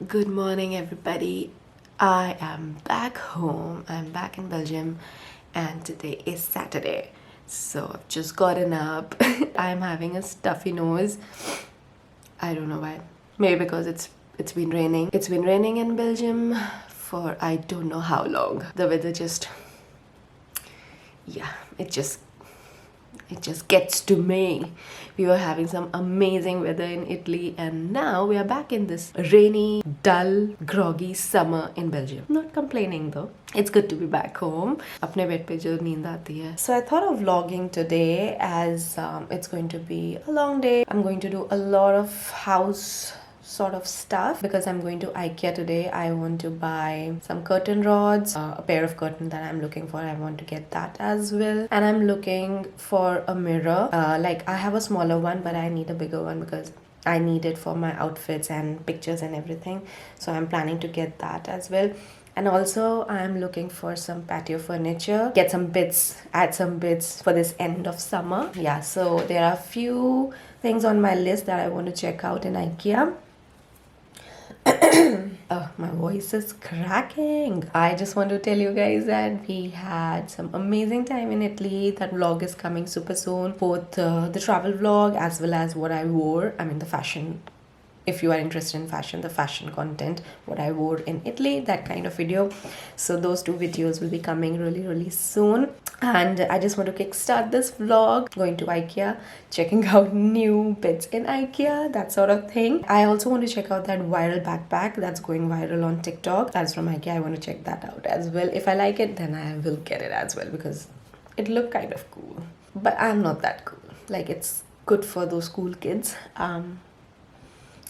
Good morning, everybody. I am back home. I'm back in Belgium, and today is Saturday. So I've just gotten up. I'm having a stuffy nose. I don't know why. Maybe because it's been raining. It's been raining in Belgium for I don't know how long. The weather just it just gets to me. We were having some amazing weather in Italy, and now we are back in this rainy, dull, groggy summer in Belgium. Not complaining though. It's good to be back home. अपने bed पे जो नींद आती है. So I thought of vlogging today as it's going to be a long day. I'm going to do a lot of house sort of stuff because I'm going to Ikea today. I want to buy some curtain rods, a pair of curtain that I'm looking for. I want to get that as well, and I'm looking for a mirror. Like I have a smaller one, but I need a bigger one because I need it for my outfits and pictures and everything. So I'm planning to get that as well. And also I'm looking for some patio furniture, get some bits, add some bits for this end of summer. Yeah, so there are a few things on my list that I want to check out in Ikea. Oh, my voice is cracking. I just want to tell you guys that we had some amazing time in Italy. That vlog is coming super soon. Both the travel vlog as well as what I wore. I mean the fashion. If you are interested in fashion, the fashion content, what I wore in Italy, that kind of video. So those two videos will be coming really soon. And I just want to kickstart this vlog, going to Ikea, checking out new bits in Ikea, that sort of thing. I also want to check out that viral backpack that's going viral on TikTok. That's from Ikea. I want to check that out as well. If I like it, then I will get it as well because it looked kind of cool. But I'm not that cool. Like, it's good for those cool kids.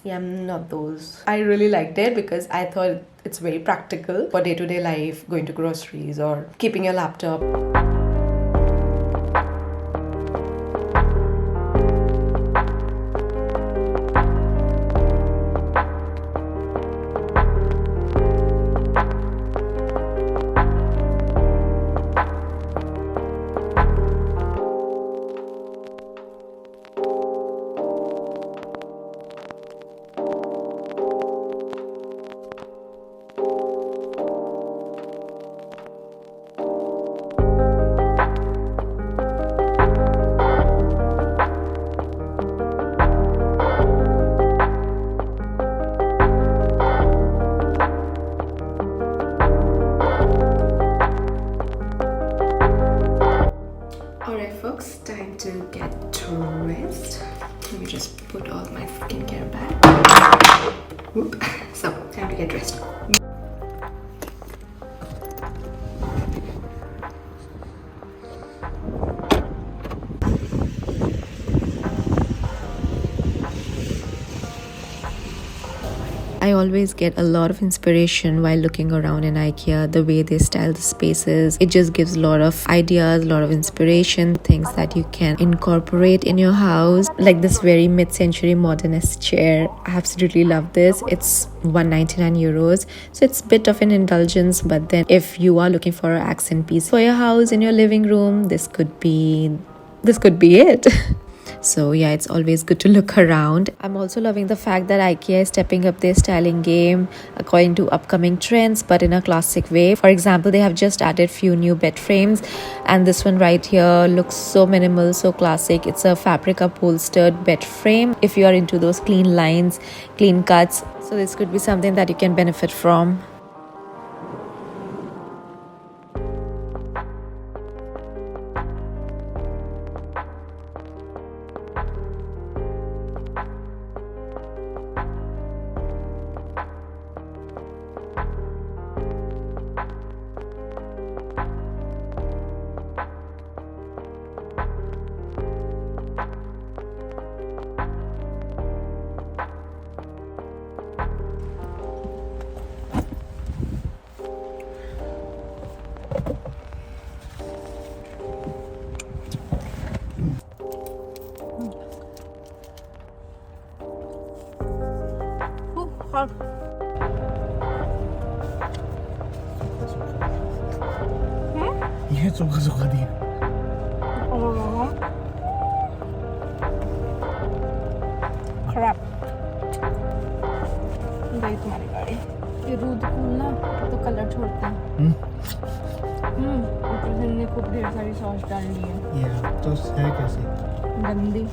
Yeah, I'm not those. I really liked it because I thought it's very practical for day-to-day life, going to groceries or keeping your laptop. Alright folks, time to get dressed. Let me just put all my skincare back. Whoop. So, time to get dressed. I always get a lot of inspiration while looking around in Ikea, the way they style the spaces. It just gives a lot of ideas, a lot of inspiration, things that you can incorporate in your house. Like this very mid-century modernist chair. I absolutely love this. It's 199 euros. So it's a bit of an indulgence, but then if you are looking for an accent piece for your house, in your living room, this could be it. So yeah, it's always good to look around. I'm also loving the fact that Ikea is stepping up their styling game according to upcoming trends, but in a classic way. For example, they have just added few new bed frames, and this one right here looks so minimal, so classic. It's a fabric upholstered bed frame. If you are into those clean lines, clean cuts, so this could be something that you can benefit from. Iya, suka-suka dia. Crap. रही तुम्हारी गाड़ी। ये दूध खोलना तो colour छोड़ता है। ऊपर से इनने खूब ढेर सारी सॉस डाल दी है। ये तो है कैसे? गंदी।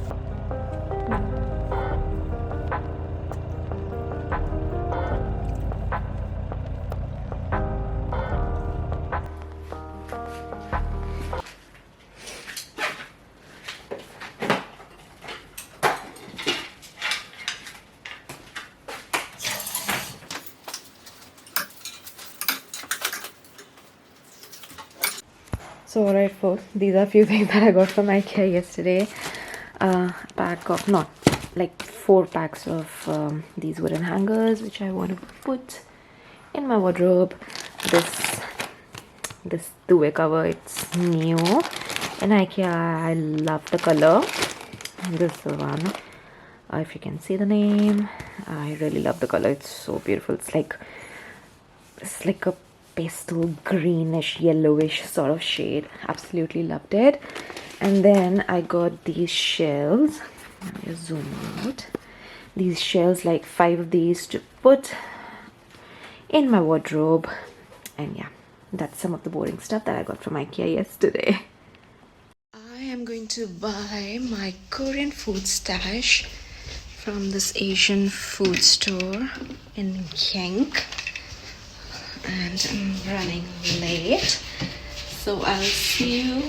So alright folks, these are a few things that I got from Ikea yesterday. A pack of, not like 4 packs of these wooden hangers which I want to put in my wardrobe. This duvet cover, it's new in Ikea. I love the color. This is the one. If you can see the name, I really love the color. It's so beautiful. It's like a pastel greenish yellowish sort of shade. Absolutely loved it. And then I got these shells. Let me just zoom out. These shells, like 5 of these to put in my wardrobe. And yeah, that's some of the boring stuff that I got from Ikea yesterday. I am going to buy my Korean food stash from this Asian food store in Gyeong. And I'm running late, so I'll see you.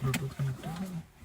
Bluetooth connected है।